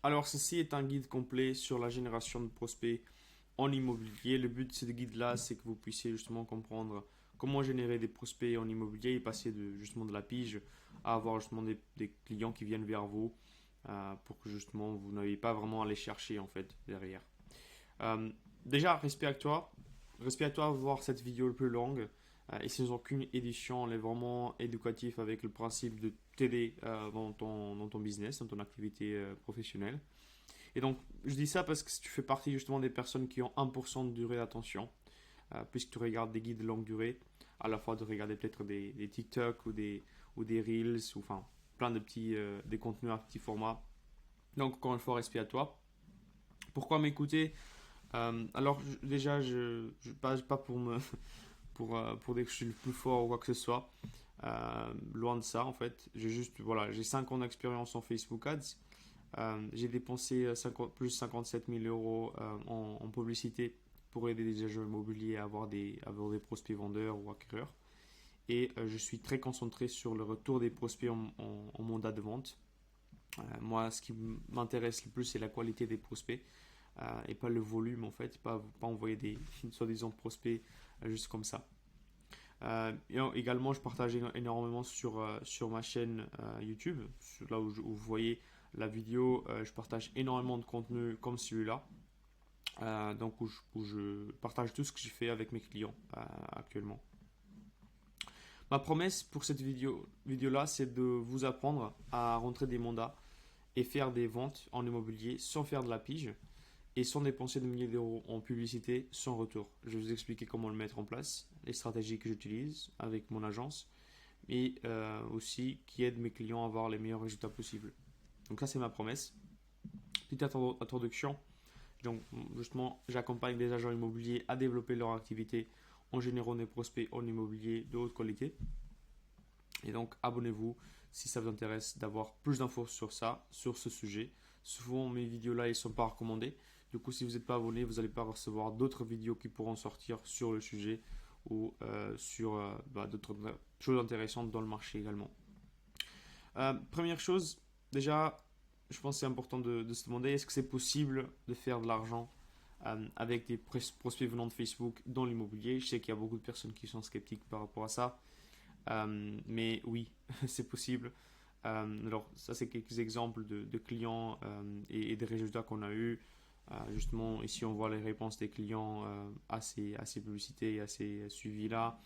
Alors, ceci est un guide complet sur la génération de prospects en immobilier. Le but de ce guide-là, c'est que vous puissiez justement comprendre comment générer des prospects en immobilier et passer justement de la pige à avoir justement des clients qui viennent vers vous pour que justement vous n'ayez pas vraiment à les chercher en fait derrière. Euh, Déjà, respect à toi de voir cette vidéo le plus longue. Et sans aucune édition, elle est vraiment éducative avec le principe de t'aider dans ton business, dans ton activité professionnelle. Et donc, je dis ça parce que tu fais partie justement des personnes qui ont 1% de durée d'attention, puisque tu regardes des guides de longue durée, à la fois de regarder peut-être des TikTok ou des Reels, ou enfin plein de des contenus à petit format. Donc, encore une fois, respect à toi. Pourquoi m'écouter? Alors, déjà, pas pour pour dire que je suis le plus fort ou quoi que ce soit. Loin de ça, en fait. J'ai 5 ans d'expérience en Facebook Ads. J'ai dépensé plus de 57 000 euros en publicité pour aider des agents immobiliers à avoir des prospects vendeurs ou acquéreurs. Et je suis très concentré sur le retour des prospects en mandat de vente. Moi, ce qui m'intéresse le plus, c'est la qualité des prospects et pas le volume en fait, pas envoyer des soi-disant prospects juste comme ça. Également, je partage énormément sur ma chaîne YouTube, là où vous voyez la vidéo. Je partage énormément de contenu comme celui-là, donc où je partage tout ce que j'ai fait avec mes clients actuellement. Ma promesse pour cette vidéo-là, c'est de vous apprendre à rentrer des mandats et faire des ventes en immobilier sans faire de la pige et sans dépenser des milliers d'euros en publicité sans retour. Je vais vous expliquer comment le mettre en place, les stratégies que j'utilise avec mon agence et aussi qui aide mes clients à avoir les meilleurs résultats possibles. Donc ça c'est ma promesse. Petite introduction. Donc justement, j'accompagne des agents immobiliers à développer leur activité en générant des prospects en immobilier de haute qualité. Et donc abonnez-vous si ça vous intéresse d'avoir plus d'infos sur ça, sur ce sujet. Souvent mes vidéos là, ils ne sont pas recommandées. Du coup, si vous n'êtes pas abonné, vous n'allez pas recevoir d'autres vidéos qui pourront sortir sur le sujet ou sur d'autres choses intéressantes dans le marché également. Première chose, déjà, je pense que c'est important de se demander est-ce que c'est possible de faire de l'argent avec des prospects venant de Facebook dans l'immobilier. Je sais qu'il y a beaucoup de personnes qui sont sceptiques par rapport à ça. Mais oui, c'est possible. Alors, ça, c'est quelques exemples de clients et des résultats qu'on a eus. Justement, ici, on voit les réponses des clients à ces publicités et à ces suivis-là.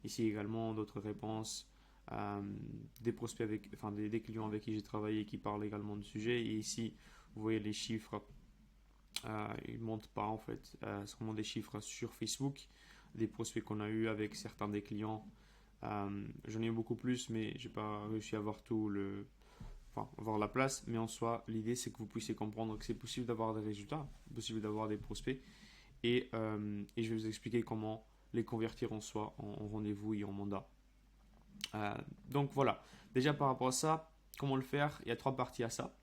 Ici également, d'autres réponses. Des prospects enfin des clients avec qui j'ai travaillé qui parlent également du sujet. Et ici, vous voyez les chiffres. Ils ne montent pas en fait. C'est vraiment des chiffres sur Facebook, des prospects qu'on a eu avec certains des clients. J'en ai eu beaucoup plus, mais j'ai pas réussi à avoir enfin, avoir la place. Mais en soi, l'idée c'est que vous puissiez comprendre que c'est possible d'avoir des résultats, possible d'avoir des prospects, et je vais vous expliquer comment les convertir en soi, en rendez-vous et en mandat. Donc voilà. Déjà par rapport à ça, comment le faire? Il y a trois parties à ça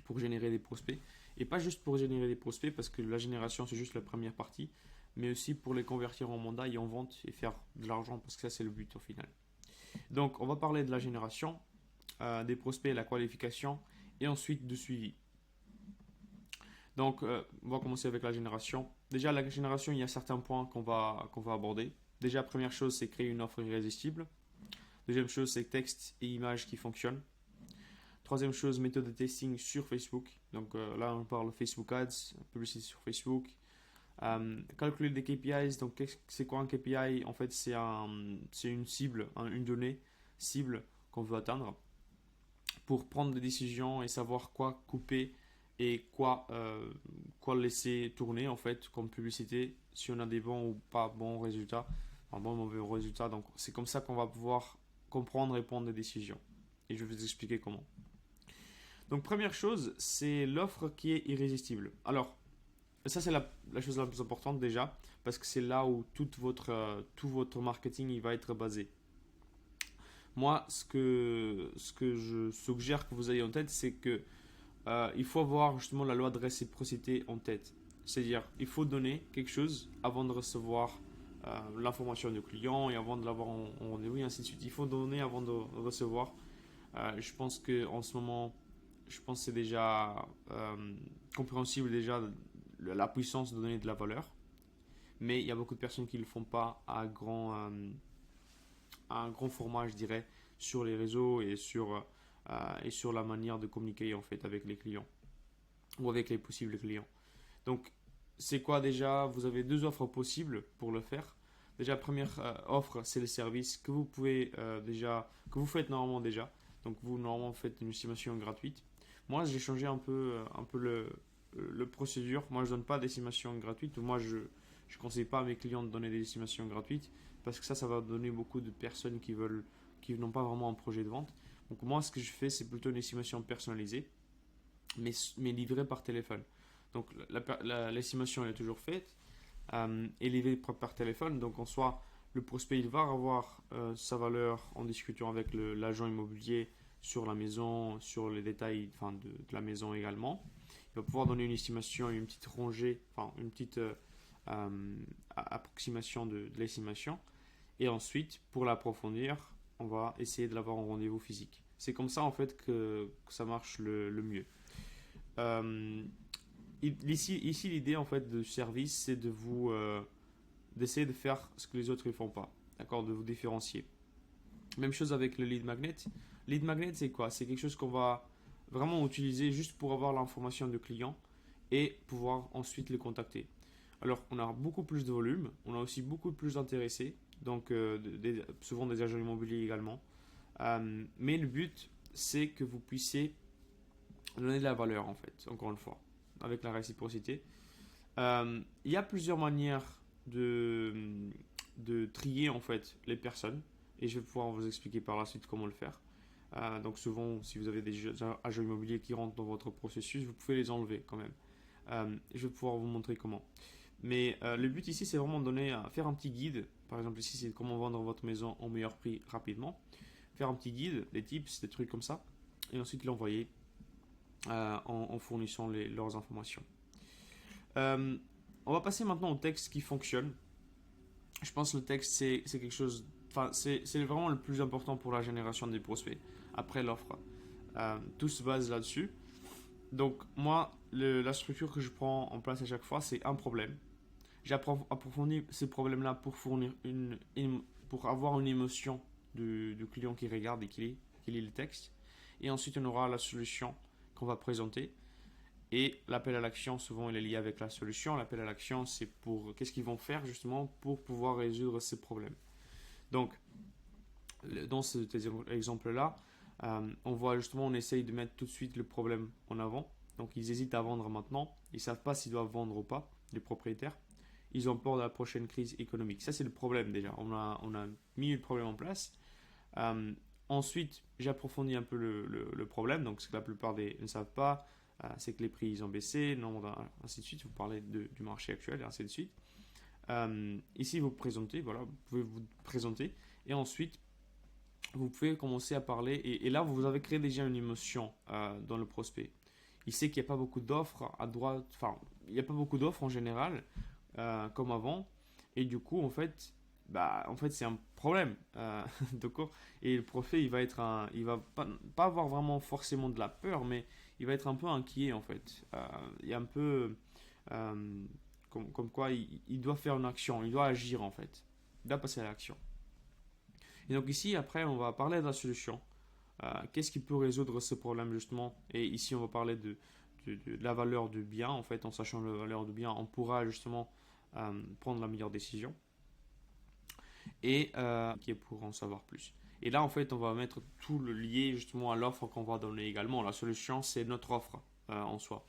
pour générer des prospects. Et pas juste pour générer des prospects, parce que la génération, c'est juste la première partie, mais aussi pour les convertir en mandat et en vente et faire de l'argent, parce que ça, c'est le but au final. Donc, on va parler de la génération, des prospects, la qualification, et ensuite du suivi. Donc, on va commencer avec la génération. Déjà, la génération, il y a certains points qu'on va aborder. Déjà, première chose, c'est créer une offre irrésistible. Deuxième chose, c'est texte et images qui fonctionnent. Troisième chose, méthode de testing sur Facebook. Donc là, on parle Facebook Ads, publicité sur Facebook. Calculer des KPIs. Donc, c'est quoi un KPI? En fait, c'est une cible, une donnée cible qu'on veut atteindre pour prendre des décisions et savoir quoi couper et quoi laisser tourner en fait comme publicité si on a des bons ou pas bons résultats, un bon ou mauvais résultat. Donc, c'est comme ça qu'on va pouvoir comprendre et prendre des décisions. Et je vais vous expliquer comment. Donc première chose, c'est l'offre qui est irrésistible. Alors, ça c'est la chose la plus importante déjà, parce que c'est là où tout votre marketing il va être basé. Moi, ce que je suggère que vous ayez en tête, c'est que il faut avoir justement la loi de réciprocité en tête. C'est-à-dire, il faut donner quelque chose avant de recevoir l'information du client et avant de l'avoir en rendez-vous et ainsi de suite. Il faut donner avant de recevoir. Je pense qu'en ce moment, je pense que c'est déjà compréhensible déjà la puissance de donner de la valeur. Mais il y a beaucoup de personnes qui ne le font pas à un grand format, je dirais, sur les réseaux et sur la manière de communiquer en fait avec les clients ou avec les possibles clients. Donc, c'est quoi déjà? Vous avez deux offres possibles pour le faire. Déjà, première offre, c'est le service que vous pouvez que vous faites normalement déjà. Donc, vous normalement faites une estimation gratuite. Moi, j'ai changé un peu le procédure. Moi, je donne pas d'estimation gratuite. Moi, je ne conseille pas à mes clients de donner des estimations gratuites parce que ça va donner beaucoup de personnes qui n'ont pas vraiment un projet de vente. Donc, moi, ce que je fais, c'est plutôt une estimation personnalisée, mais livrée par téléphone. Donc, l'estimation elle est toujours faite et livrée par téléphone. Donc, en soi, le prospect il va avoir sa valeur en discutant avec l'agent immobilier sur la maison, sur les détails enfin, de la maison également. Il va pouvoir donner une estimation, une petite rangée, enfin une petite approximation de l'estimation. Et ensuite, pour l'approfondir, on va essayer de l'avoir en rendez-vous physique. C'est comme ça en fait que ça marche le mieux. Euh, ici l'idée en fait de service, c'est d'essayer de faire ce que les autres ne font pas, d'accord, de vous différencier. Même chose avec le lead magnet. Lead magnet, c'est quoi? C'est quelque chose qu'on va vraiment utiliser juste pour avoir l'information du client et pouvoir ensuite le contacter. Alors, on a beaucoup plus de volume, on a aussi beaucoup plus d'intéressés, donc souvent des agents immobiliers également. Mais le but, c'est que vous puissiez donner de la valeur, en fait, encore une fois, avec la réciprocité. Il y a plusieurs manières de, de trier, en fait, les personnes, et je vais pouvoir vous expliquer par la suite comment le faire. Donc souvent, si vous avez des agents immobiliers qui rentrent dans votre processus, vous pouvez les enlever quand même. Je vais pouvoir vous montrer comment. Mais le but ici, c'est vraiment de faire un petit guide. Par exemple, ici, c'est comment vendre votre maison au meilleur prix rapidement. Faire un petit guide, des tips, des trucs comme ça. Et ensuite l'envoyer en fournissant leurs informations. Euh, on va passer maintenant au texte qui fonctionne. Je pense que le texte, c'est quelque chose. Enfin, c'est vraiment le plus important pour la génération des prospects. Après l'offre. Tout se base là-dessus. Donc, moi, la structure que je prends en place à chaque fois, c'est un problème. J'approfondis ces problèmes-là pour pour avoir une émotion du client qui regarde et qui lit le texte. Et ensuite, on aura la solution qu'on va présenter. Et l'appel à l'action, souvent, il est lié avec la solution. L'appel à l'action, c'est pour qu'est-ce qu'ils vont faire justement pour pouvoir résoudre ces problèmes. Donc, dans cet exemple-là, on voit justement, on essaye de mettre tout de suite le problème en avant. Donc, ils hésitent à vendre maintenant. Ils ne savent pas s'ils doivent vendre ou pas, les propriétaires. Ils ont peur de la prochaine crise économique. Ça, c'est le problème déjà. On a mis le problème en place. Ensuite, j'approfondis un peu le problème. Donc, ce que la plupart ne savent pas, c'est que les prix ils ont baissé, ainsi de suite. Vous parlez du marché actuel et ainsi de suite. Ici, vous présentez, voilà, vous pouvez vous présenter. Et ensuite, vous pouvez commencer à parler. Et là, vous avez créé déjà une émotion dans le prospect. Il sait qu'il n'y a pas beaucoup d'offres à droite. Enfin, il n'y a pas beaucoup d'offres en général, comme avant. Et du coup, en fait c'est un problème. D'accord. Et le prospect, il va pas avoir vraiment forcément de la peur, mais il va être un peu inquiet en fait. Il y a un peu comme quoi il doit faire une action, il doit agir en fait. Il doit passer à l'action. Et donc ici, après, on va parler de la solution. Qu'est-ce qui peut résoudre ce problème justement? Et ici, on va parler de la valeur du bien. En fait, en sachant la valeur du bien, on pourra justement prendre la meilleure décision et qui est pour en savoir plus. Et là, en fait, on va mettre tout le lié justement à l'offre qu'on va donner également. La solution, c'est notre offre en soi.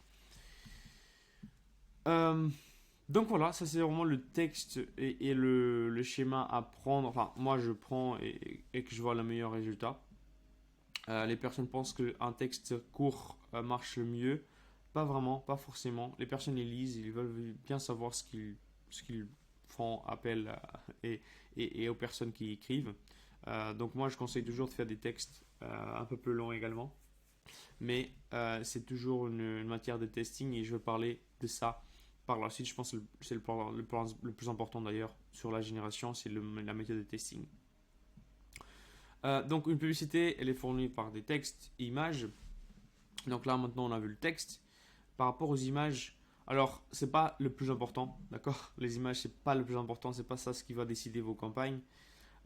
Donc voilà, ça c'est vraiment le texte et le schéma à prendre. Enfin, moi je prends et que je vois le meilleur résultat. Les personnes pensent qu'un texte court marche le mieux. Pas vraiment, pas forcément. Les personnes les lisent, ils veulent bien savoir ce qu'ils font appel et aux personnes qui écrivent. Donc moi je conseille toujours de faire des textes un peu plus longs également. Mais c'est toujours une matière de testing et je vais parler de ça par la suite. Je pense que c'est le plus important d'ailleurs sur la génération, c'est la méthode de testing. Donc une publicité, elle est fournie par des textes, images. Donc là, maintenant, on a vu le texte. Par rapport aux images, alors, c'est pas le plus important, d'accord? Les images, c'est pas le plus important, c'est pas ça ce qui va décider vos campagnes.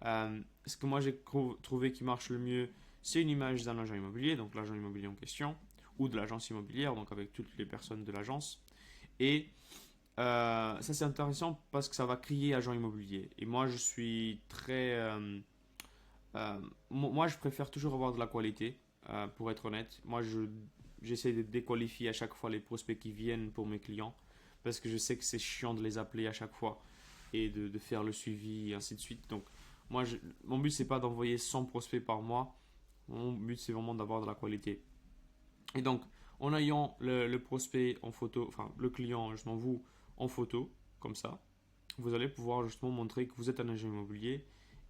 Ce que moi j'ai trouvé qui marche le mieux, c'est une image d'un agent immobilier, donc l'agent immobilier en question, ou de l'agence immobilière, donc avec toutes les personnes de l'agence. Et ça c'est intéressant parce que ça va crier agent immobilier. Et moi je suis très... moi je préfère toujours avoir de la qualité, pour être honnête. J'essaie de déqualifier à chaque fois les prospects qui viennent pour mes clients, parce que je sais que c'est chiant de les appeler à chaque fois et de faire le suivi et ainsi de suite. Donc mon but c'est pas d'envoyer 100 prospects par mois, mon but c'est vraiment d'avoir de la qualité. Et donc en ayant le prospect en photo, enfin le client, justement vous, en photo, comme ça, vous allez pouvoir justement montrer que vous êtes un agent immobilier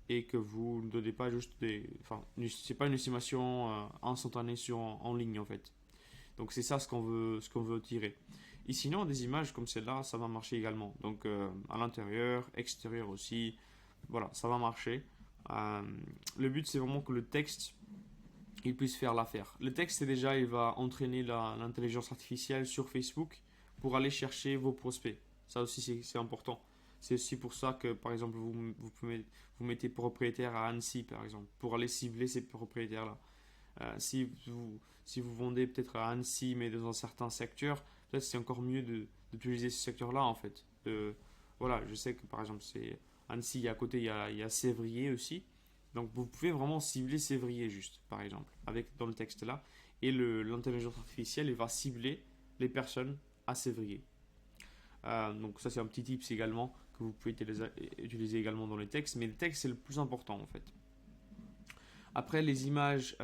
et que vous ne donnez pas juste des... Enfin, c'est pas une estimation instantanée en ligne en fait. Donc c'est ça ce qu'on veut tirer. Et sinon, des images comme celle-là, ça va marcher également. Donc à l'intérieur, extérieur aussi, voilà, ça va marcher. Euh, le but, c'est vraiment que le texte, il puisse faire l'affaire. Le texte, c'est déjà, il va entraîner l'intelligence artificielle sur Facebook pour aller chercher vos prospects. Ça aussi, c'est important. C'est aussi pour ça que, par exemple, vous mettez propriétaire à Annecy, par exemple, pour aller cibler ces propriétaires-là. Si vous vendez peut-être à Annecy, mais dans un certain secteur, peut-être c'est encore mieux d'utiliser ce secteur-là, en fait. Voilà, je sais que, par exemple, c'est Annecy, à côté, il y a Sévrier aussi. Donc, vous pouvez vraiment cibler Sévrier, juste, par exemple, dans le texte-là. Et l'intelligence artificielle, elle va cibler les personnes à Sévrier. Donc ça c'est un petit tips également que vous pouvez utiliser également dans les textes, mais le texte c'est le plus important en fait. Après les images,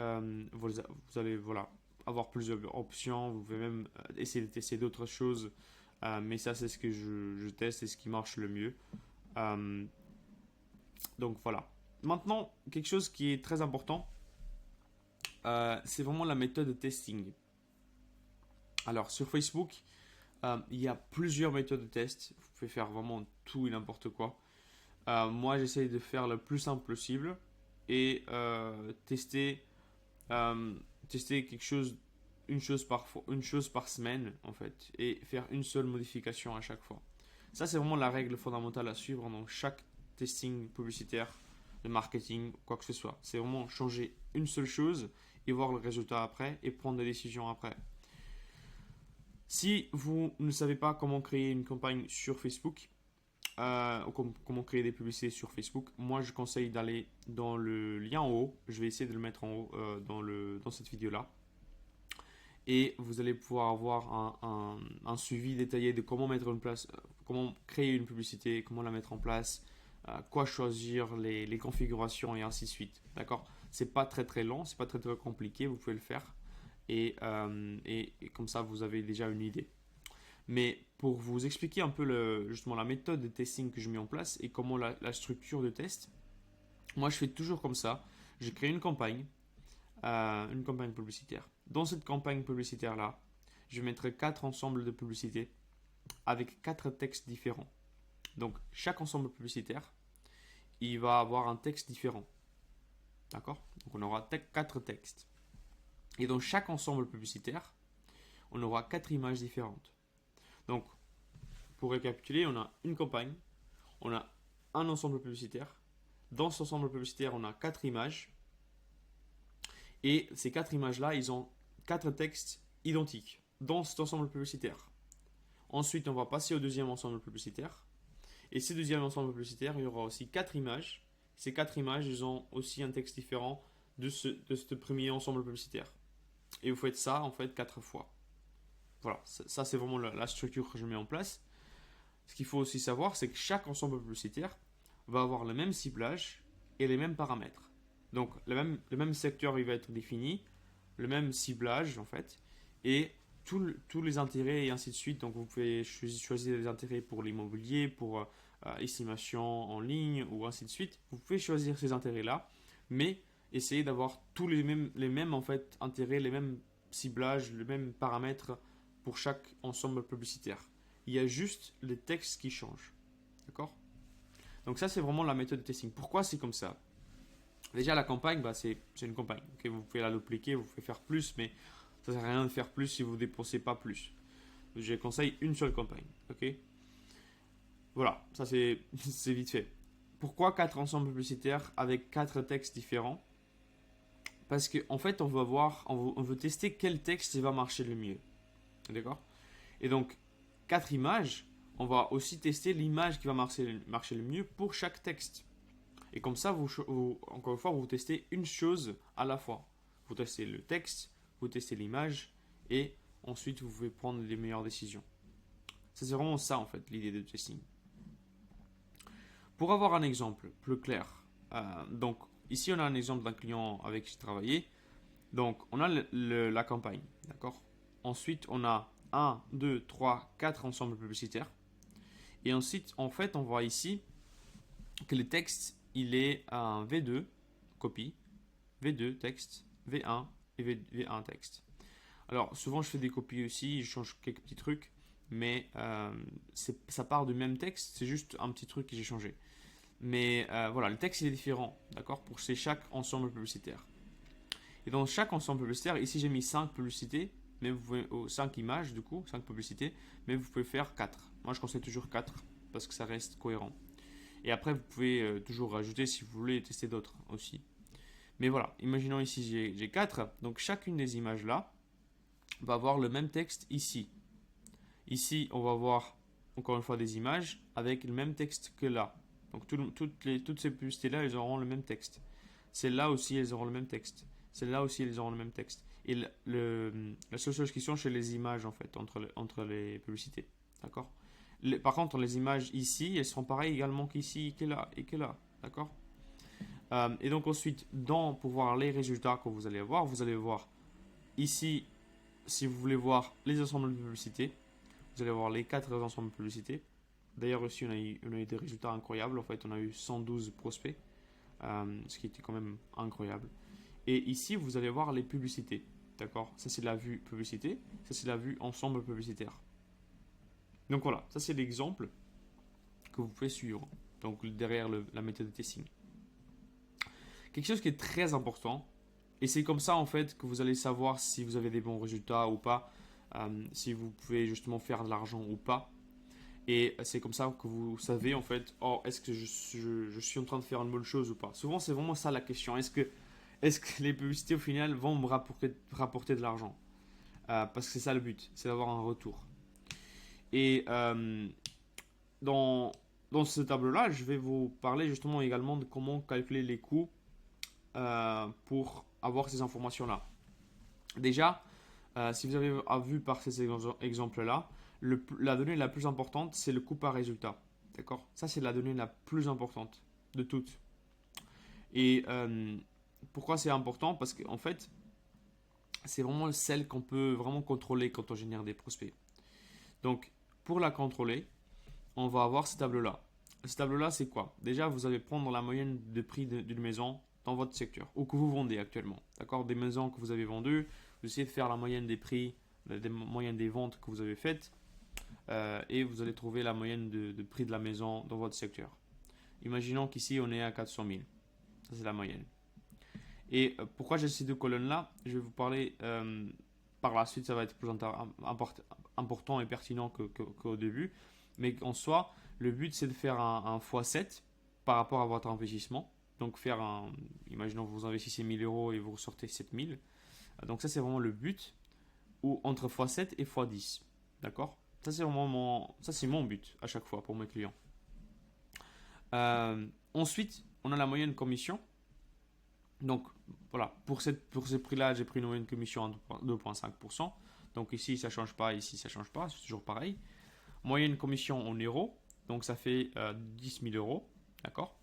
vous allez voilà, avoir plusieurs options, vous pouvez même essayer de tester d'autres choses, mais ça c'est ce que je teste et ce qui marche le mieux. Euh, donc voilà. Maintenant, quelque chose qui est très important, c'est vraiment la méthode de testing. Alors sur Facebook, il y a plusieurs méthodes de test. Vous pouvez faire vraiment tout et n'importe quoi. Moi, j'essaye de faire le plus simple possible et tester une chose par semaine en fait, et faire une seule modification à chaque fois. Ça, c'est vraiment la règle fondamentale à suivre dans chaque testing publicitaire, de marketing, quoi que ce soit. C'est vraiment changer une seule chose et voir le résultat après et prendre des décisions après. Si vous ne savez pas comment créer une campagne sur Facebook, ou comment créer des publicités sur Facebook, moi je conseille d'aller dans le lien en haut. Je vais essayer de le mettre en haut dans cette vidéo-là. Et vous allez pouvoir avoir un suivi détaillé de comment mettre en place, comment créer une publicité, comment la mettre en place, quoi choisir, les configurations et ainsi de suite. D'accord? C'est pas très très long, c'est pas très très compliqué, vous pouvez le faire. Et comme ça, vous avez déjà une idée. Mais pour vous expliquer un peu justement la méthode de testing que je mets en place et comment la structure de test, moi je fais toujours comme ça. Je crée une campagne publicitaire. Dans cette campagne publicitaire-là, je mettrai 4 ensembles de publicités avec 4 textes différents. Donc chaque ensemble publicitaire, il va avoir un texte différent. D'accord? Donc on aura 4 textes. Et dans chaque ensemble publicitaire, on aura 4 images différentes. Donc, pour récapituler, on a une campagne, on a un ensemble publicitaire. Dans cet ensemble publicitaire, on a 4 images. Et ces 4 images-là, ils ont 4 textes identiques dans cet ensemble publicitaire. Ensuite, on va passer au deuxième ensemble publicitaire. Et ce deuxième ensemble publicitaire, il y aura aussi 4 images. Ces 4 images, ils ont aussi un texte différent de ce premier ensemble publicitaire. Et vous faites ça, en fait, 4 fois. Voilà, ça c'est vraiment la structure que je mets en place. Ce qu'il faut aussi savoir, c'est que chaque ensemble publicitaire va avoir le même ciblage et les mêmes paramètres. Donc le même secteur il va être défini, le même ciblage en fait, et tous les intérêts et ainsi de suite. Donc vous pouvez choisir des intérêts pour l'immobilier, pour estimation en ligne ou ainsi de suite. Vous pouvez choisir ces intérêts-là, mais essayez d'avoir tous les mêmes en fait intérêts, les mêmes ciblages, les mêmes paramètres pour chaque ensemble publicitaire. Il y a juste les textes qui changent. D'accord? Donc ça, c'est vraiment la méthode de testing. Pourquoi c'est comme ça? Déjà, la campagne, c'est une campagne. Okay, vous pouvez la dupliquer, vous pouvez faire plus, mais Ça sert à rien de faire plus si vous ne dépensez pas plus. Je conseille une seule campagne. Ok. Voilà, ça c'est c'est vite fait. Pourquoi 4 ensembles publicitaires avec 4 textes différents? Parce qu'en fait, on veut voir, on veut tester quel texte va marcher le mieux. D'accord? Et donc, 4 images, on va aussi tester l'image qui va marcher le mieux pour chaque texte. Et comme ça, encore une fois, vous testez une chose à la fois. Vous testez le texte, vous testez l'image, et ensuite vous pouvez prendre les meilleures décisions. C'est vraiment ça en fait l'idée de testing. Pour avoir un exemple plus clair, donc ici on a un exemple d'un client avec qui j'ai travaillé. Donc on a la campagne, d'accord. Ensuite on a un, 2, 3, 4 ensembles publicitaires. Et ensuite en fait on voit ici que le texte il est un V2 copie, V2 texte, V1 et V1 texte. Alors souvent je fais des copies aussi, je change quelques petits trucs, mais ça part du même texte, c'est juste un petit truc que j'ai changé. Mais voilà, le texte il est différent, d'accord, pour chaque ensemble publicitaire. Et dans chaque ensemble publicitaire, ici j'ai mis 5 publicités, mais vous pouvez, 5 images du coup, 5 publicités, mais vous pouvez faire 4. Moi je conseille toujours 4 parce que ça reste cohérent. Et après vous pouvez toujours rajouter si vous voulez tester d'autres aussi. Mais voilà, imaginons ici j'ai 4, donc chacune des images là va avoir le même texte ici. Ici on va voir encore une fois des images avec le même texte que là. Donc toutes ces publicités-là, elles auront le même texte. Celles-là aussi, elles auront le même texte. Celles-là aussi, elles auront le même texte. Et la seule chose qui change, c'est les images, en fait, entre les publicités. D'accord. Par contre, les images ici, elles seront pareilles également qu'ici, que là, et que là. D'accord. Et donc ensuite, pour voir les résultats que vous allez avoir, ici, si vous voulez voir les ensembles de publicités, vous allez voir les 4 ensembles de publicités. D'ailleurs aussi on a eu des résultats incroyables. En fait on a eu 112 prospects, ce qui était quand même incroyable. Et ici vous allez voir les publicités. D'accord. Ça c'est la vue publicité. Ça c'est la vue ensemble publicitaire. Donc voilà, ça c'est l'exemple que vous pouvez suivre. Donc derrière la méthode de testing. Quelque chose qui est très important. Et c'est comme ça en fait que vous allez savoir si vous avez des bons résultats ou pas. Si vous pouvez justement faire de l'argent ou pas. Et c'est comme ça que vous savez en fait, oh, est-ce que je suis en train de faire une bonne chose ou pas. Souvent c'est vraiment ça la question. Est-ce que les publicités au final vont me rapporter de l'argent? Parce que c'est ça le but, c'est d'avoir un retour. Et dans, dans ce tableau-là, je vais vous parler justement également de comment calculer les coûts pour avoir ces informations-là. Déjà, si vous avez vu par ces exemples-là, la donnée la plus importante, c'est le coût par résultat. D'accord. Ça, c'est la donnée la plus importante de toutes. Et pourquoi c'est important? Parce qu'en fait, c'est vraiment celle qu'on peut vraiment contrôler quand on génère des prospects. Donc, pour la contrôler, on va avoir ce tableau-là. Ce tableau-là, c'est quoi? Déjà, vous allez prendre la moyenne de prix d'une maison dans votre secteur ou que vous vendez actuellement. D'accord. Des maisons que vous avez vendues, vous essayez de faire la moyenne des prix, des moyennes des ventes que vous avez faites. Et vous allez trouver la moyenne de prix de la maison dans votre secteur. Imaginons qu'ici on est à 400 000. Ça c'est la moyenne. Et pourquoi j'ai ces deux colonnes-là? Je vais vous parler par la suite, ça va être plus important et pertinent qu'au début. Mais en soi, le but c'est de faire un x7 par rapport à votre investissement. Donc imaginons que vous investissez 1000 euros et vous ressortez 7000. Donc ça c'est vraiment le but, ou entre x7 et x10. D'accord. Ça, c'est mon but à chaque fois pour mes clients. Ensuite, on a la moyenne commission. Donc, voilà, pour ce prix-là, j'ai pris une moyenne commission à 2,5%. Donc ici, ça ne change pas, ici, ça ne change pas, c'est toujours pareil. Moyenne commission en euros, donc ça fait 10 000 euros. D'accord.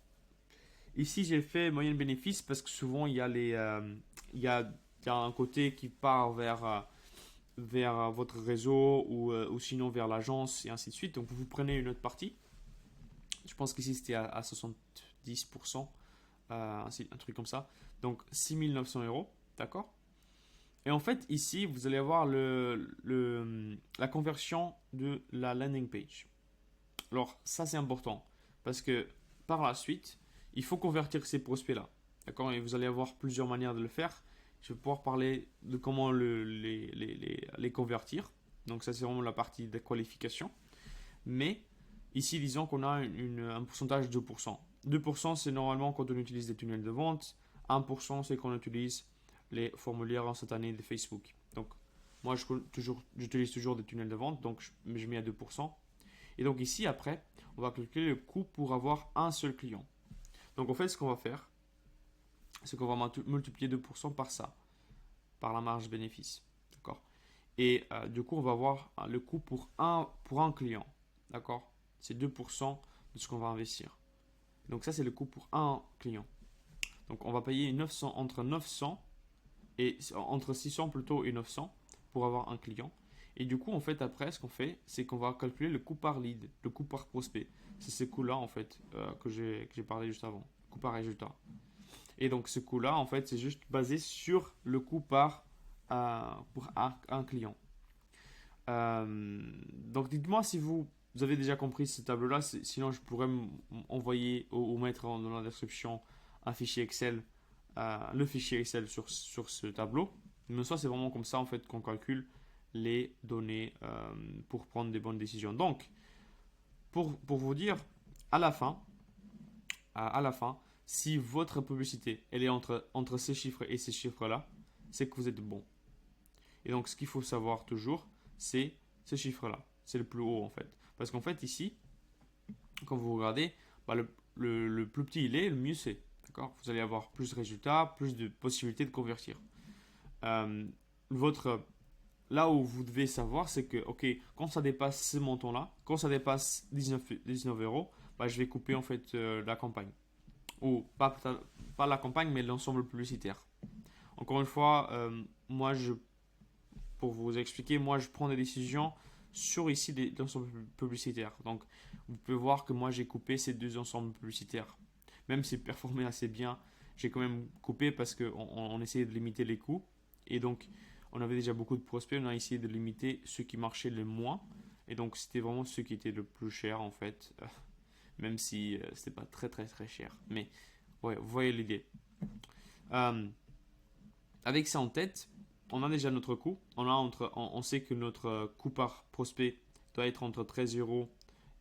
Ici, j'ai fait moyenne bénéfice parce que souvent, il y a un côté qui part vers votre réseau ou sinon vers l'agence et ainsi de suite. Donc vous prenez une autre partie. Je pense qu'ici c'était à 70%, un truc comme ça. Donc 6 900 euros, d'accord. Et en fait ici vous allez avoir la conversion de la landing page. Alors ça c'est important parce que par la suite il faut convertir ces prospects là, d'accord. Et vous allez avoir plusieurs manières de le faire. je vais pouvoir parler de comment les convertir. Donc ça, c'est vraiment la partie de qualification. Mais ici, disons qu'on a un pourcentage de 2%. 2%, c'est normalement quand on utilise des tunnels de vente. 1%, c'est quand on utilise les formulaires instantanés de Facebook. Donc, moi, j'utilise toujours des tunnels de vente, donc je mets à 2%. Et donc ici, après, on va calculer le coût pour avoir un seul client. Donc, en fait, ce qu'on va faire, c'est qu'on va multiplier 2% par ça, par la marge bénéfice. D'accord? Et du coup, on va avoir le coût pour un client. D'accord? C'est 2% de ce qu'on va investir. Donc ça, c'est le coût pour un client. Donc on va payer entre 900 et entre 600 plutôt et 900 pour avoir un client. Et du coup, en fait, après, ce qu'on fait, c'est qu'on va calculer le coût par lead, le coût par prospect. C'est ce coût-là, en fait, que j'ai parlé juste avant, coût par résultat. Et donc, ce coût-là, en fait, c'est juste basé sur le coût pour un client. Donc, dites-moi si vous avez déjà compris ce tableau-là. Sinon, je pourrais envoyer ou mettre dans la description un fichier Excel, le fichier Excel sur ce tableau. Mais ça, c'est vraiment comme ça en fait qu'on calcule les données pour prendre des bonnes décisions. Donc, pour vous dire, à la fin, si votre publicité elle est entre ces chiffres et ces chiffres-là, c'est que vous êtes bon. Et donc, ce qu'il faut savoir toujours, c'est ce chiffre-là. C'est le plus haut en fait. Parce qu'en fait, ici, quand vous regardez, bah, le plus petit il est, le mieux c'est. D'accord? Vous allez avoir plus de résultats, plus de possibilités de convertir. Euh, votre, Là où vous devez savoir, c'est que, ok, quand ça dépasse ce montant-là, quand ça dépasse 19 euros, bah, je vais couper en fait la campagne. Ou pas la campagne, mais l'ensemble publicitaire. Encore une fois, pour vous expliquer, moi je prends des décisions sur ici l'ensemble publicitaire. Donc, vous pouvez voir que moi j'ai coupé ces deux ensembles publicitaires. Même s'ils performaient assez bien, j'ai quand même coupé parce qu'on essayait de limiter les coûts. Et donc, on avait déjà beaucoup de prospects, on a essayé de limiter ceux qui marchaient le moins. Et donc, c'était vraiment ceux qui étaient le plus chers en fait. Même si c'était pas très très très cher. Mais, ouais, vous voyez l'idée. Euh, Avec ça en tête, on a déjà notre coût. On sait que notre coût par prospect doit être entre 13 euros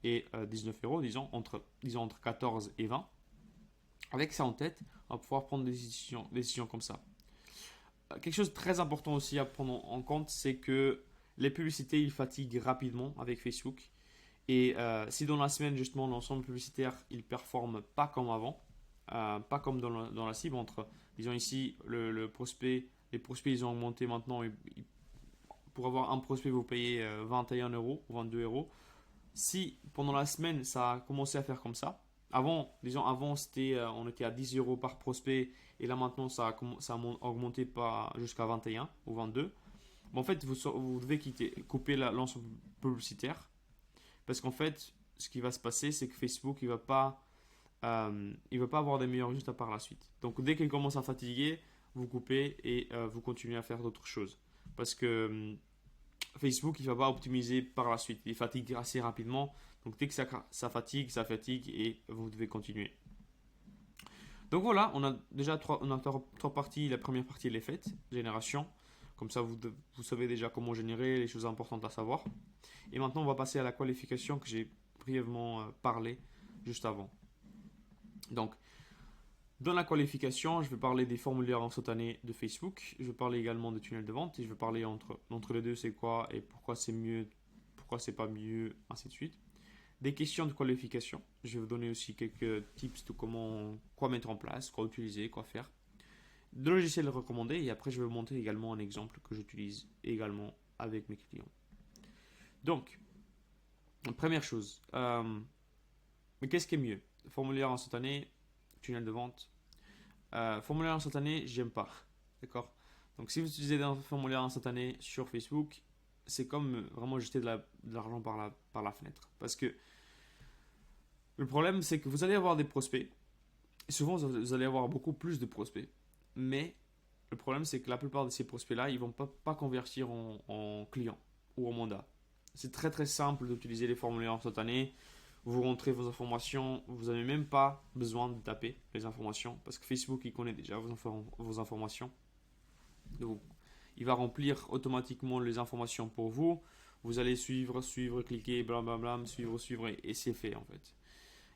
et 19 euros, disons entre 14 et 20. Avec ça en tête, on va pouvoir prendre des décisions comme ça. Quelque chose de très important aussi à prendre en compte, c'est que les publicités, ils fatiguent rapidement avec Facebook. Et si dans la semaine, justement, l'ensemble publicitaire, il performe pas comme avant, pas comme dans la cible, disons ici, les prospects, ils ont augmenté maintenant. Pour avoir un prospect, vous payez 21 euros ou 22 euros. Si pendant la semaine, ça a commencé à faire comme ça, avant on était à 10 euros par prospect et là maintenant ça a augmenté jusqu'à 21 ou 22. Bon, en fait, vous devez couper l'ensemble publicitaire parce qu'en fait, ce qui va se passer, c'est que Facebook il va pas avoir des meilleurs résultats par la suite. Donc dès qu'il commence à fatiguer, vous coupez et vous continuez à faire d'autres choses. Parce que Facebook, il ne va pas optimiser par la suite. Il fatigue assez rapidement. Donc dès que ça fatigue et vous devez continuer. Donc voilà, on a déjà trois parties. La première partie, elle est faite, génération. Comme ça, vous savez déjà comment générer, les choses importantes à savoir. Et maintenant, on va passer à la qualification que j'ai brièvement parlé juste avant. Donc, dans la qualification, je vais parler des formulaires instantanés de Facebook. Je vais parler également des tunnels de vente et je vais parler entre les deux, c'est quoi et pourquoi c'est mieux, pourquoi c'est pas mieux, ainsi de suite. Des questions de qualification. Je vais vous donner aussi quelques tips de quoi mettre en place, quoi utiliser, quoi faire. De logiciels recommandés et après je vais vous montrer également un exemple que j'utilise également avec mes clients. Donc, première chose, mais qu'est-ce qui est mieux? Formulaire instantané, tunnel de vente. Formulaire instantané, j'aime pas. D'accord? Donc, si vous utilisez un formulaire instantané sur Facebook, c'est comme vraiment jeter de l'argent par la fenêtre. Parce que le problème, c'est que vous allez avoir des prospects. Et souvent, vous allez avoir beaucoup plus de prospects. Mais le problème, c'est que la plupart de ces prospects-là, ils ne vont pas convertir en clients ou en mandat. C'est très très simple d'utiliser les formulaires instantanés. Vous rentrez vos informations, vous n'avez même pas besoin de taper les informations parce que Facebook il connaît déjà vos informations. Donc, il va remplir automatiquement les informations pour vous. Vous allez suivre, cliquer, blablabla, suivre et c'est fait en fait.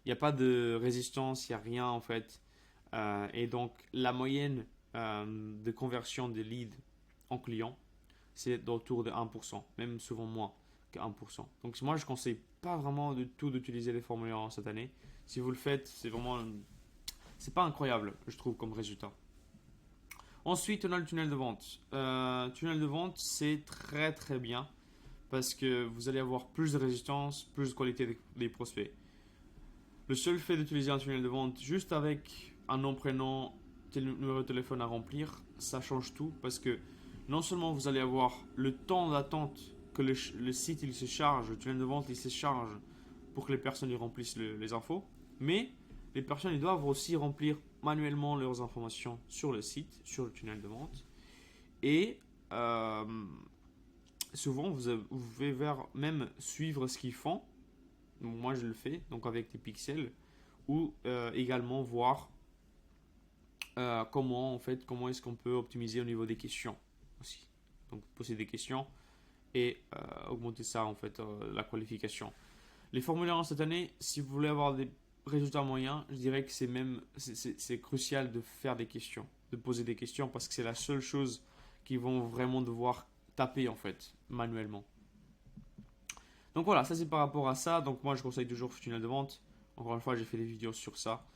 Il n'y a pas de résistance, il n'y a rien en fait. Et donc, la moyenne de conversion des leads en clients, c'est autour de 1%, même souvent moins que 1%. Donc, moi, je ne conseille pas vraiment du tout d'utiliser les formulaires cette année. Si vous le faites, c'est pas incroyable, je trouve, comme résultat. Ensuite, on a le tunnel de vente. Tunnel de vente, c'est très très bien parce que vous allez avoir plus de résistance, plus de qualité des prospects. Le seul fait d'utiliser un tunnel de vente juste avec un nom, prénom, numéro de téléphone à remplir, ça change tout parce que non seulement vous allez avoir le temps d'attente que le site il se charge, le tunnel de vente il se charge pour que les personnes y remplissent les infos, mais les personnes ils doivent aussi remplir manuellement leurs informations sur le site, sur le tunnel de vente. Et souvent, vous pouvez même suivre ce qu'ils font. Donc, moi, je le fais donc avec des pixels ou également voir comment est-ce qu'on peut optimiser au niveau des questions aussi. Donc, poser des questions et augmenter ça en fait la qualification. Les formulaires cette année, si vous voulez avoir des résultats moyens, je dirais que c'est crucial de faire des questions, de poser des questions parce que c'est la seule chose qu'ils vont vraiment devoir taper en fait manuellement. Donc voilà, ça c'est par rapport à ça. Donc moi je conseille toujours tunnel de vente. Encore une fois, j'ai fait des vidéos sur ça.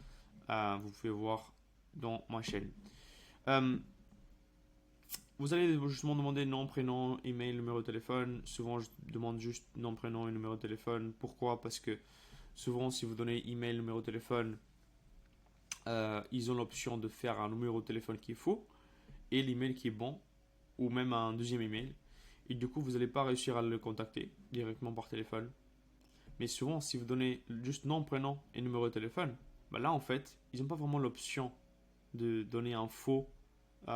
Vous pouvez voir dans ma chaîne. Euh, Vous allez justement demander nom, prénom, email, numéro de téléphone. Souvent je demande juste nom, prénom et numéro de téléphone. Pourquoi? Parce que souvent si vous donnez email, numéro de téléphone, ils ont l'option de faire un numéro de téléphone qui est faux et l'email qui est bon, ou même un deuxième email. Et du coup, vous n'allez pas réussir à le contacter directement par téléphone. Mais souvent, si vous donnez juste nom, prénom et numéro de téléphone, bah là, en fait, ils n'ont pas vraiment l'option de donner un faux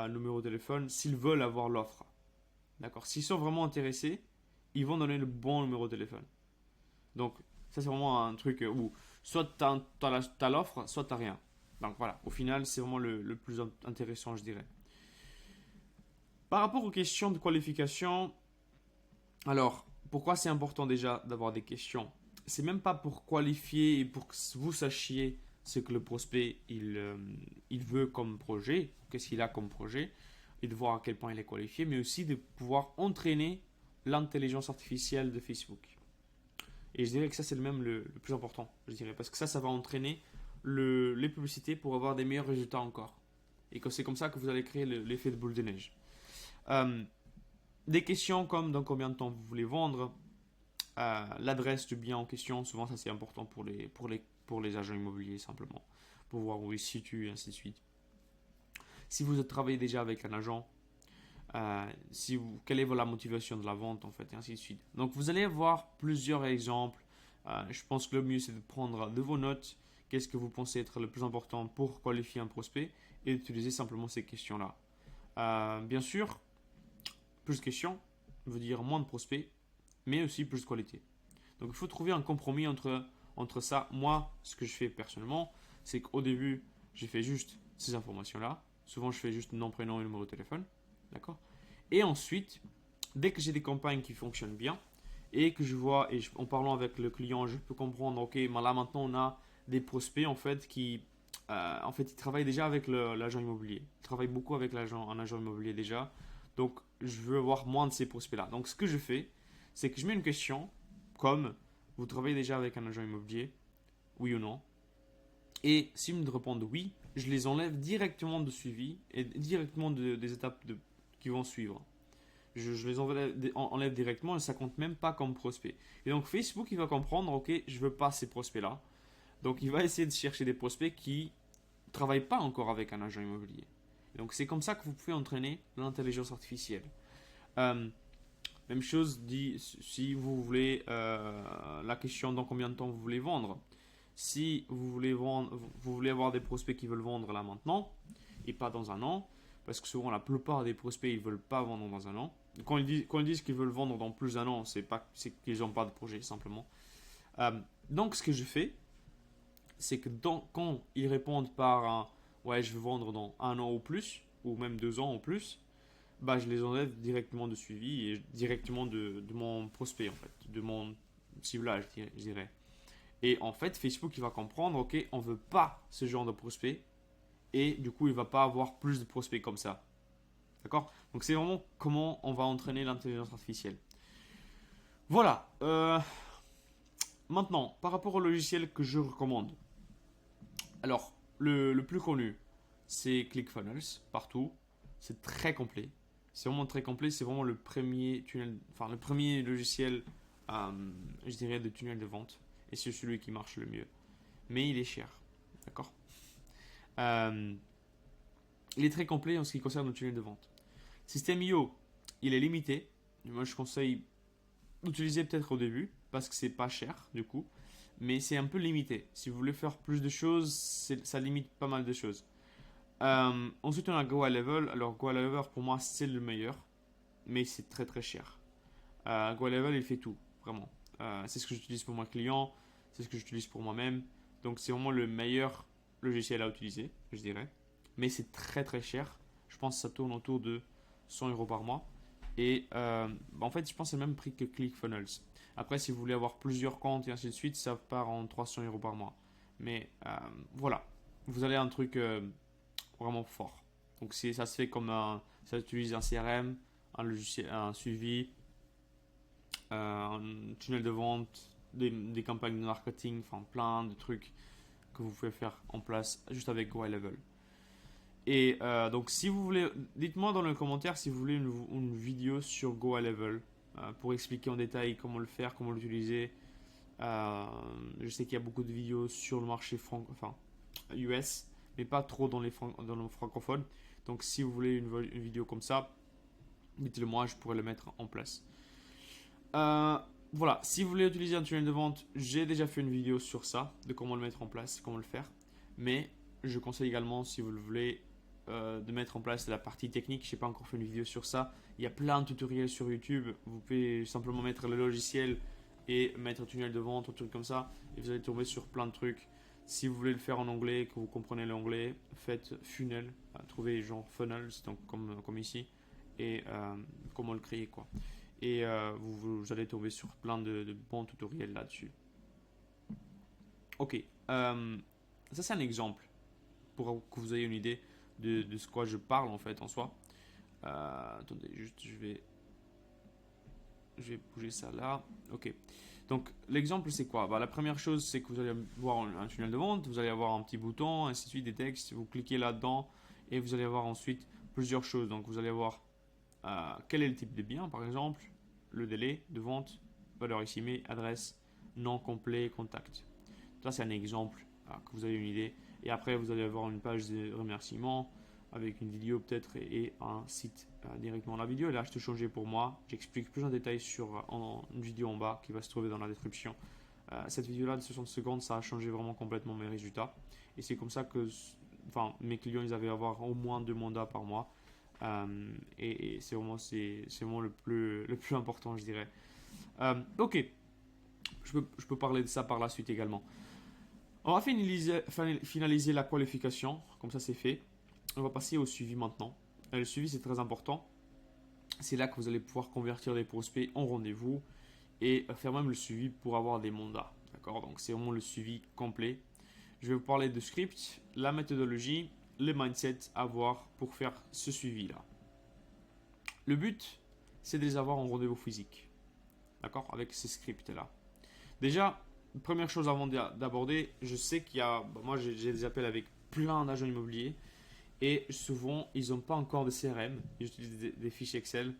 numéro de téléphone s'ils veulent avoir l'offre. D'accord? S'ils sont vraiment intéressés, ils vont donner le bon numéro de téléphone. Donc, ça, c'est vraiment un truc où soit tu as l'offre, soit tu n'as rien. Donc voilà, au final, c'est vraiment le plus intéressant, je dirais. Par rapport aux questions de qualification, alors, pourquoi c'est important déjà d'avoir des questions? C'est même pas pour qualifier et pour que vous sachiez ce que le prospect il veut comme projet, qu'est-ce qu'il a comme projet, et de voir à quel point il est qualifié, mais aussi de pouvoir entraîner l'intelligence artificielle de Facebook. Et je dirais que ça c'est même le plus important, je dirais, parce que ça va entraîner les publicités pour avoir des meilleurs résultats encore. Et que c'est comme ça que vous allez créer l'effet de boule de neige. Des questions comme dans combien de temps vous voulez vendre, l'adresse du bien en question, souvent ça c'est important pour les agents immobiliers simplement, pour voir où ils se situent et ainsi de suite. Si vous travaillez déjà avec un agent, quelle est la motivation de la vente en fait et ainsi de suite. Donc vous allez avoir plusieurs exemples. Je pense que le mieux c'est de prendre de vos notes, qu'est-ce que vous pensez être le plus important pour qualifier un prospect et d'utiliser simplement ces questions-là. Bien sûr, plus de questions veut dire moins de prospects, mais aussi plus de qualité. Donc il faut trouver un compromis entre ça. Moi, ce que je fais personnellement, c'est qu'au début, j'ai fait juste ces informations-là. Souvent, je fais juste nom, prénom et numéro de téléphone. D'accord? Et ensuite, dès que j'ai des campagnes qui fonctionnent bien et que je vois, en parlant avec le client, je peux comprendre, ok, là maintenant on a des prospects en fait qui ils travaillent déjà avec l'agent immobilier. Ils travaillent beaucoup avec un agent immobilier déjà. Donc, je veux avoir moins de ces prospects-là. Donc, ce que je fais, c'est que je mets une question comme vous travaillez déjà avec un agent immobilier, oui ou non. Et s'ils me répondent oui, je les enlève directement de suivi et directement des étapes qui vont suivre. Je les enlève directement et ça compte même pas comme prospect. Et donc Facebook, il va comprendre, ok, je veux pas ces prospects-là. Donc il va essayer de chercher des prospects qui ne travaillent pas encore avec un agent immobilier. Et donc c'est comme ça que vous pouvez entraîner l'intelligence artificielle. Même chose dit si vous voulez la question dans combien de temps vous voulez vendre. Si vous voulez vendre, vous voulez avoir des prospects qui veulent vendre là maintenant et pas dans un an, parce que souvent la plupart des prospects ils veulent pas vendre dans un an. Quand ils disent qu'ils veulent vendre dans plus d'un an, c'est qu'ils n'ont pas de projet simplement. Donc ce que je fais, c'est que quand ils répondent par un ouais je veux vendre dans un an ou plus, ou même 2 ans ou plus, bah, je les enlève directement de suivi et directement de mon prospect, en fait, de mon ciblage, je dirais. Et en fait, Facebook, il va comprendre, ok, on veut pas ce genre de prospect, et du coup, il va pas avoir plus de prospects comme ça. D'accord? Donc, c'est vraiment comment on va entraîner l'intelligence artificielle. Voilà. Maintenant, par rapport au logiciel que je recommande. Alors, le plus connu, c'est ClickFunnels, partout. C'est très complet. C'est vraiment très complet. C'est vraiment le premier tunnel, enfin le premier logiciel, je dirais, de tunnel de vente. Et c'est celui qui marche le mieux. Mais il est cher. D'accord? Euh, il est très complet en ce qui concerne le tunnel de vente. System.io, il est limité. Moi, je conseille d'utiliser peut-être au début parce que c'est pas cher du coup. Mais c'est un peu limité. Si vous voulez faire plus de choses, ça limite pas mal de choses. Ensuite, on a GoAlevel. Alors, GoAlevel, pour moi, c'est le meilleur, mais c'est très très cher. GoAlevel, il fait tout, vraiment. C'est ce que j'utilise pour mon client, c'est ce que j'utilise pour moi-même. Donc, c'est vraiment le meilleur logiciel à utiliser, je dirais. Mais c'est très très cher. Je pense que ça tourne autour de 100 € par mois. Et en fait, je pense que c'est le même prix que ClickFunnels. Après, si vous voulez avoir plusieurs comptes et ainsi de suite, ça part en 300 € par mois. Mais voilà, vous avez un truc vraiment fort. Donc ça se fait comme ça utilise un CRM, un logiciel, un suivi, un tunnel de vente, des campagnes de marketing, enfin plein de trucs que vous pouvez faire en place juste avec GoHighLevel. Et donc si vous voulez, dites-moi dans les commentaires si vous voulez une vidéo sur GoHighLevel pour expliquer en détail comment le faire, comment l'utiliser. Je sais qu'il y a beaucoup de vidéos sur le marché US, mais pas trop dans les francophones. Donc si vous voulez une vidéo comme ça, dites-le moi, je pourrais le mettre en place. Voilà, si vous voulez utiliser un tunnel de vente, j'ai déjà fait une vidéo sur ça, de comment le mettre en place, comment le faire. Mais je conseille également, si vous le voulez, de mettre en place la partie technique. Je n'ai pas encore fait une vidéo sur ça. Il y a plein de tutoriels sur YouTube. Vous pouvez simplement mettre le logiciel et mettre un tunnel de vente, un truc comme ça, et vous allez tomber sur plein de trucs. Si vous voulez le faire en anglais, que vous comprenez l'anglais, faites funnel, trouvez genre funnels, donc comme ici, et comment le créer quoi. Et vous allez tomber sur plein de bons tutoriels là-dessus. Ok, ça c'est un exemple pour que vous ayez une idée de ce quoi je parle en fait en soi. Attendez, juste je vais bouger ça là. Ok. Donc l'exemple c'est quoi? La première chose c'est que vous allez voir un tunnel de vente, vous allez avoir un petit bouton, ainsi de suite, des textes, vous cliquez là-dedans et vous allez avoir ensuite plusieurs choses. Donc vous allez avoir quel est le type de bien par exemple, le délai de vente, valeur estimée, adresse, nom complet, contact. Ça c'est un exemple que vous avez une idée. Et après vous allez avoir une page de remerciements avec une vidéo peut-être et un site directement. La vidéo elle a juste changé pour moi. J'explique plus en détail sur une vidéo en bas qui va se trouver dans la description. Cette vidéo là de 60 secondes ça a changé vraiment complètement mes résultats. Et c'est comme ça que mes clients ils avaient à avoir au moins 2 mandats par mois. Et c'est vraiment le plus important je dirais. Ok, je peux parler de ça par la suite également. On va finaliser la qualification, comme ça c'est fait. On va passer au suivi maintenant. Le suivi c'est très important. C'est là que vous allez pouvoir convertir les prospects en rendez-vous et faire même le suivi pour avoir des mandats. D'accord? Donc c'est vraiment le suivi complet. Je vais vous parler de script, la méthodologie, le mindset à avoir pour faire ce suivi-là. Le but, c'est de les avoir en rendez-vous physique. D'accord? Avec ces scripts-là. Déjà, première chose avant d'aborder, je sais qu'il y a, moi j'ai des appels avec plein d'agents immobiliers et souvent ils n'ont pas encore de CRM, ils utilisent des fichiers Excel.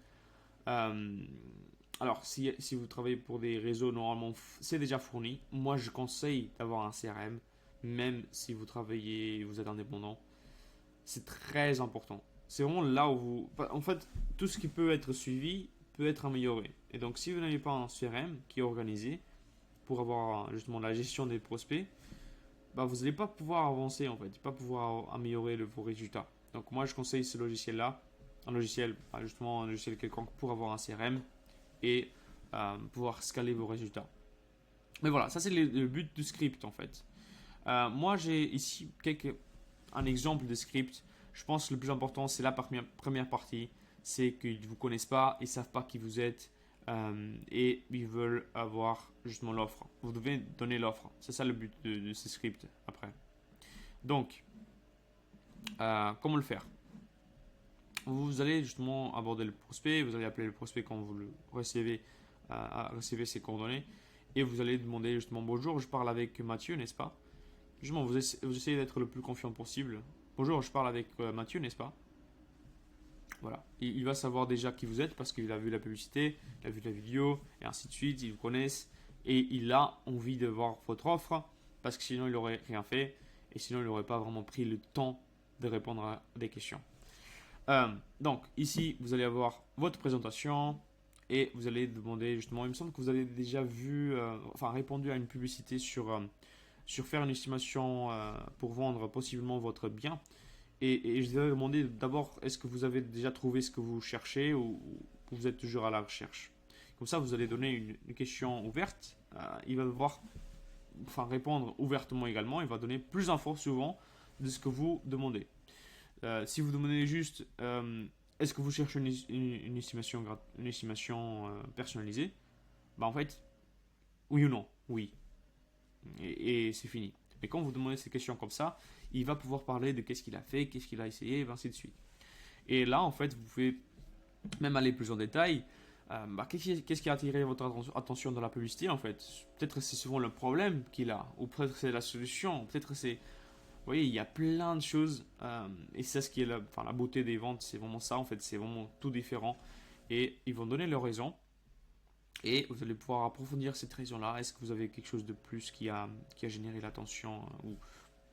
Alors si vous travaillez pour des réseaux, normalement c'est déjà fourni. Moi je conseille d'avoir un CRM, même si vous êtes indépendant. C'est très important. C'est vraiment là où en fait, tout ce qui peut être suivi peut être amélioré. Et donc si vous n'avez pas un CRM qui est organisé, pour avoir justement la gestion des prospects, vous n'allez pas pouvoir avancer en fait, pas pouvoir améliorer vos résultats. Donc moi je conseille ce logiciel-là, un logiciel quelconque pour avoir un CRM et pouvoir scaler vos résultats. Mais voilà, ça c'est le but du script en fait. Moi j'ai ici un exemple de script. Je pense que le plus important c'est la première partie, c'est qu'ils ne vous connaissent pas, ils ne savent pas qui vous êtes et ils veulent avoir justement l'offre. Vous devez donner l'offre. C'est ça le but de ce script après. Donc, comment le faire? Vous allez justement aborder le prospect, vous allez appeler le prospect quand vous le recevez, recevez ses coordonnées et vous allez demander justement bonjour, je parle avec Mathieu, n'est-ce pas? Justement, vous essayez d'être le plus confiant possible. Bonjour, je parle avec Mathieu, n'est-ce pas? Voilà. Il va savoir déjà qui vous êtes parce qu'il a vu la publicité, il a vu la vidéo, et ainsi de suite. Il vous connaisse et il a envie de voir votre offre parce que sinon il n'aurait rien fait et sinon il n'aurait pas vraiment pris le temps de répondre à des questions. Donc ici, vous allez avoir votre présentation et vous allez demander justement, il me semble que vous avez déjà vu, enfin répondu à une publicité sur faire une estimation pour vendre possiblement votre bien. Et je vous ai demandé d'abord, est-ce que vous avez déjà trouvé ce que vous cherchez ou vous êtes toujours à la recherche? Comme ça, vous allez donner une question ouverte. Il va devoir répondre ouvertement également. Il va donner plus d'infos souvent de ce que vous demandez. Si vous demandez juste, est-ce que vous cherchez une estimation, personnalisée? Bah en fait, oui ou non? Oui. Et c'est fini. Mais quand vous demandez ces questions comme ça, il va pouvoir parler de qu'est-ce qu'il a fait, qu'est-ce qu'il a essayé, et ainsi de suite. Et là, en fait, vous pouvez même aller plus en détail. Qu'est-ce qui a attiré votre attention dans la publicité, en fait? Peut-être c'est souvent le problème qu'il a, ou peut-être c'est la solution, peut-être c'est... Vous voyez, il y a plein de choses, et c'est ce qui est la beauté des ventes, c'est vraiment ça, en fait, c'est vraiment tout différent. Et ils vont donner leur raison, et vous allez pouvoir approfondir cette raison-là. Est-ce que vous avez quelque chose de plus qui a généré l'attention ou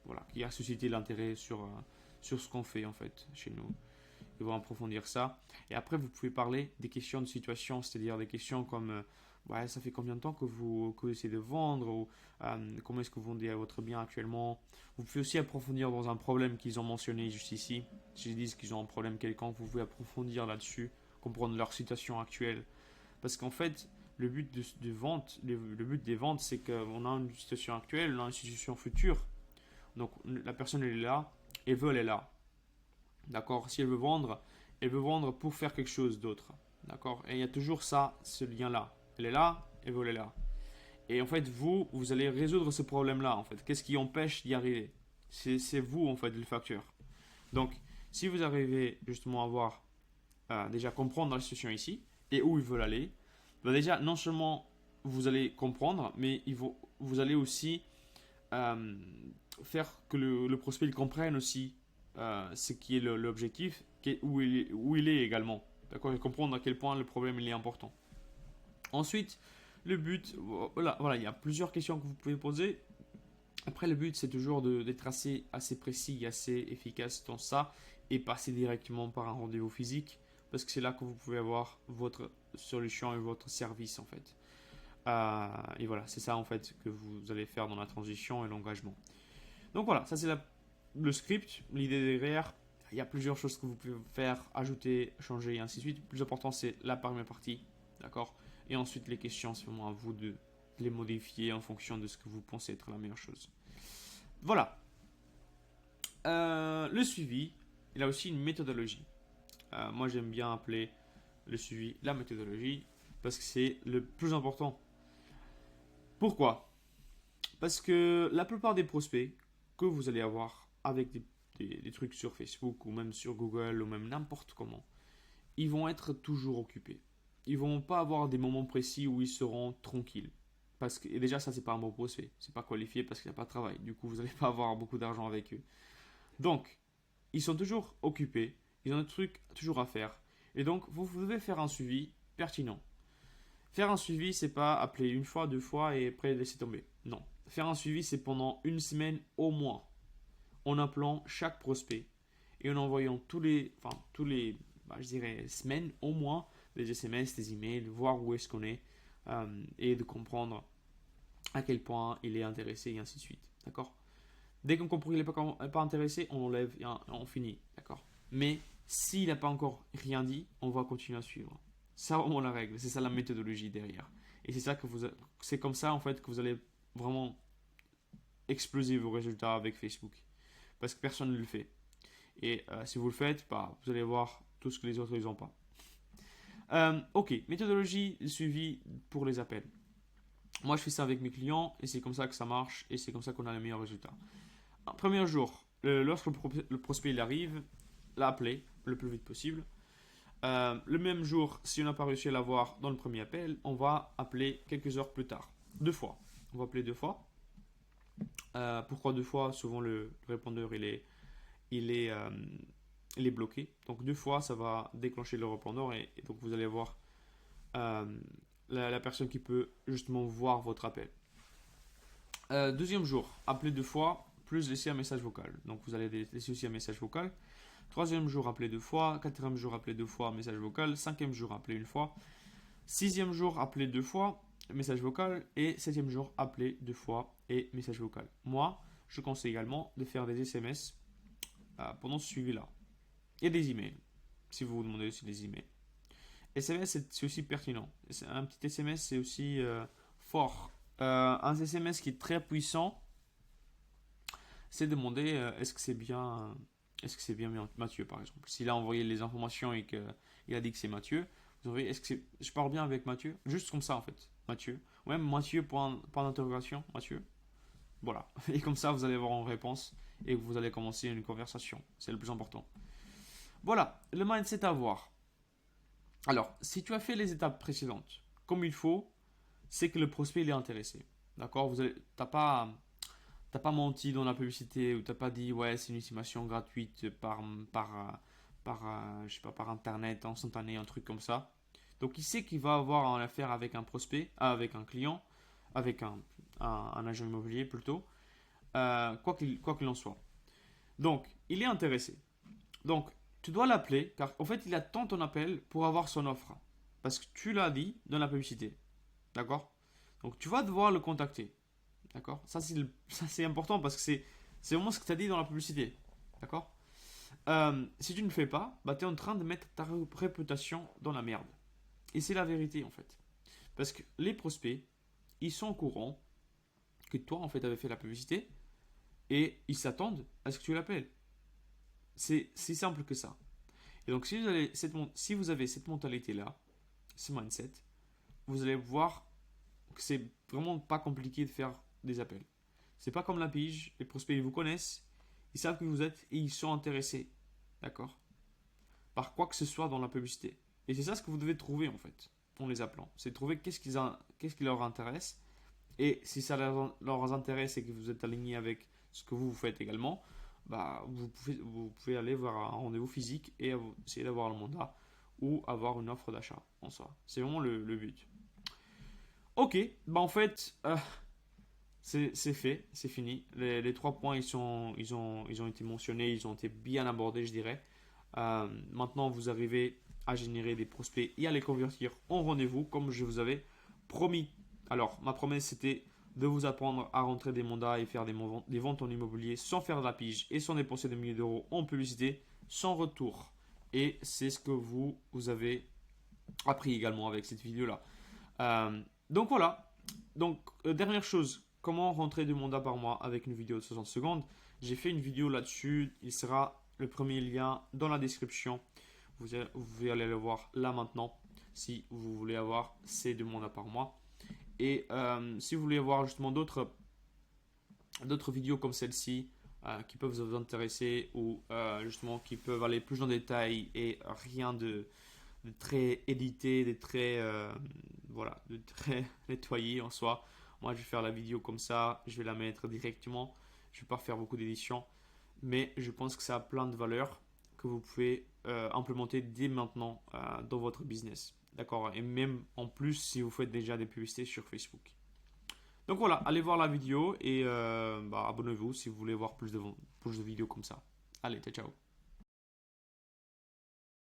voilà, qui a suscité l'intérêt sur ce qu'on fait en fait chez nous? Ils vont approfondir ça. Et après, vous pouvez parler des questions de situation, c'est-à-dire des questions comme ouais, ça fait combien de temps que vous essayez de vendre ou comment est-ce que vous vendez votre bien actuellement. Vous pouvez aussi approfondir dans un problème qu'ils ont mentionné juste ici. S'ils disent qu'ils ont un problème quelconque, vous pouvez approfondir là-dessus, comprendre leur situation actuelle. Parce qu'en fait, le but des ventes, c'est qu'on a une situation actuelle, on a une situation future. Donc la personne elle est là, elle est là. D'accord? Si elle veut vendre pour faire quelque chose d'autre. D'accord? Et il y a toujours ça, ce lien-là. Elle est là, elle est là. Et en fait, vous allez résoudre ce problème-là. En fait, qu'est-ce qui empêche d'y arriver? C'est vous, en fait, le facteur. Donc, si vous arrivez justement à voir, déjà comprendre la situation ici et où ils veulent aller, bah déjà, non seulement vous allez comprendre, mais vous allez aussi euh, faire que le prospect il comprenne aussi ce qui est l'objectif, où il est également. D'accord? Et comprendre à quel point le problème il est important. Ensuite, le but, voilà, il y a plusieurs questions que vous pouvez poser. Après, le but, c'est toujours d'être assez précis, assez efficace dans ça et passer directement par un rendez-vous physique parce que c'est là que vous pouvez avoir votre solution et votre service en fait. Et voilà, c'est ça en fait que vous allez faire dans la transition et l'engagement. Donc voilà, ça c'est le script, l'idée derrière. Il y a plusieurs choses que vous pouvez faire, ajouter, changer et ainsi de suite. Le plus important, c'est la première partie, d'accord? Et ensuite, les questions, c'est vraiment à vous de les modifier en fonction de ce que vous pensez être la meilleure chose. Voilà. Le suivi, il a aussi une méthodologie. Moi, j'aime bien appeler le suivi la méthodologie parce que c'est le plus important. Pourquoi? Parce que la plupart des prospects que vous allez avoir avec des trucs sur Facebook ou même sur Google ou même n'importe comment, ils vont être toujours occupés. Ils vont pas avoir des moments précis où ils seront tranquilles. Parce que, et déjà, ça, c'est pas un bon prospect. C'est pas qualifié parce qu'il n'y a pas de travail. Du coup, vous n'allez pas avoir beaucoup d'argent avec eux. Donc, ils sont toujours occupés. Ils ont des trucs toujours à faire. Et donc, vous devez faire un suivi pertinent. Faire un suivi, c'est pas appeler une fois, deux fois et après laisser tomber. Non. Faire un suivi, c'est pendant une semaine au moins. En appelant chaque prospect et en envoyant je dirais, semaines au moins, des SMS, des emails, voir où est-ce qu'on est et de comprendre à quel point il est intéressé et ainsi de suite. D'accord? Dès qu'on comprend qu'il n'est pas intéressé, on enlève et on finit. D'accord? Mais s'il n'a pas encore rien dit, on va continuer à suivre. C'est vraiment la règle, c'est ça la méthodologie derrière. Et c'est comme ça en fait que vous allez vraiment exploser vos résultats avec Facebook. Parce que personne ne le fait. Et si vous le faites, bah, vous allez voir tout ce que les autres ils n'ont pas. Ok, méthodologie suivie pour les appels. Moi, je fais ça avec mes clients et c'est comme ça que ça marche et c'est comme ça qu'on a les meilleurs résultats. Premier jour, lorsque le prospect il arrive, l'appeler le plus vite possible. Le même jour, si on n'a pas réussi à l'avoir dans le premier appel, on va appeler quelques heures plus tard. 2 fois. On va appeler 2 fois. Pourquoi 2 fois? Souvent le répondeur il est, euh, il est bloqué. Donc 2 fois, ça va déclencher le répondeur et donc vous allez avoir euh, la personne qui peut justement voir votre appel. Deuxième jour, appeler 2 fois, plus laisser un message vocal. Donc vous allez laisser aussi un message vocal. Troisième jour, appeler 2 fois. Quatrième jour, appeler 2 fois, message vocal. Cinquième jour, appeler 1 fois. Sixième jour, appeler 2 fois, message vocal. Et septième jour, appeler 2 fois et message vocal. Moi, je conseille également de faire des SMS pendant ce suivi-là. Et des emails, si vous vous demandez aussi des emails. SMS, c'est aussi pertinent. Un petit SMS, c'est aussi fort. Un SMS qui est très puissant, c'est demander est-ce que c'est bien Mathieu, par exemple. S'il a envoyé les informations et qu'il a dit que c'est Mathieu, vous envoyez est-ce que je parle bien avec Mathieu? Juste comme ça, en fait. Mathieu. Ouais, Mathieu, point d'interrogation, Mathieu. Voilà. Et comme ça, vous allez avoir une réponse et vous allez commencer une conversation. C'est le plus important. Voilà, le mindset à avoir. Alors, si tu as fait les étapes précédentes comme il faut, c'est que le prospect il est intéressé. D'accord? T'as pas menti dans la publicité ou t'as pas dit ouais c'est une estimation gratuite je sais pas, par internet instantané, un truc comme ça. Donc il sait qu'il va avoir en affaire avec un prospect, avec un client, avec un agent immobilier plutôt, quoi qu'il en soit. Donc il est intéressé. Donc tu dois l'appeler car en fait il attend ton appel pour avoir son offre. Parce que tu l'as dit dans la publicité. D'accord? Donc tu vas devoir le contacter. D'accord? Ça, c'est important parce que c'est vraiment ce que tu as dit dans la publicité. D'accord? Si tu ne le fais pas, bah, tu es en train de mettre ta réputation dans la merde. Et c'est la vérité en fait. Parce que les prospects, ils sont au courant que toi en fait avais fait la publicité et ils s'attendent à ce que tu l'appelles. C'est si simple que ça. Et donc si vous avez cette mentalité-là, ce mindset, vous allez voir que c'est vraiment pas compliqué de faire des appels. C'est pas comme la pige, les prospects ils vous connaissent, ils savent qui vous êtes et ils sont intéressés, d'accord, par quoi que ce soit dans la publicité. Et c'est ça ce que vous devez trouver en fait, en les appelant. C'est trouver qu'est-ce qui leur intéresse. Et si ça leur intéresse et que vous êtes aligné avec ce que vous faites également, bah, vous pouvez aller voir un rendez-vous physique et essayer d'avoir le mandat ou avoir une offre d'achat en soi. C'est vraiment le but. Ok, bah en fait, c'est fait, c'est fini. Les 3 points, ils ont été mentionnés, ils ont été bien abordés, je dirais. Maintenant, vous arrivez à générer des prospects et à les convertir en rendez-vous, comme je vous avais promis. Alors, ma promesse, c'était de vous apprendre à rentrer des mandats et faire des ventes en immobilier sans faire de la pige et sans dépenser des milliers d'euros en publicité, sans retour. Et c'est ce que vous avez appris également avec cette vidéo-là. Donc voilà. Donc, dernière chose, comment rentrer 2 mandats par mois avec une vidéo de 60 secondes. J'ai fait une vidéo là-dessus. Il sera le premier lien dans la description. Vous pouvez aller le voir là maintenant si vous voulez avoir ces 2 mandats par mois. Et si vous voulez voir justement d'autres vidéos comme celle-ci qui peuvent vous intéresser ou justement qui peuvent aller plus en détail et rien de très édité, de très nettoyé en soi. Moi, je vais faire la vidéo comme ça, je vais la mettre directement. Je ne vais pas faire beaucoup d'édition, mais je pense que ça a plein de valeurs que vous pouvez implémenter dès maintenant dans votre business. D'accord? Et même en plus si vous faites déjà des publicités sur Facebook. Donc voilà, allez voir la vidéo et abonnez-vous si vous voulez voir plus de vidéos comme ça. Allez, ciao, ciao.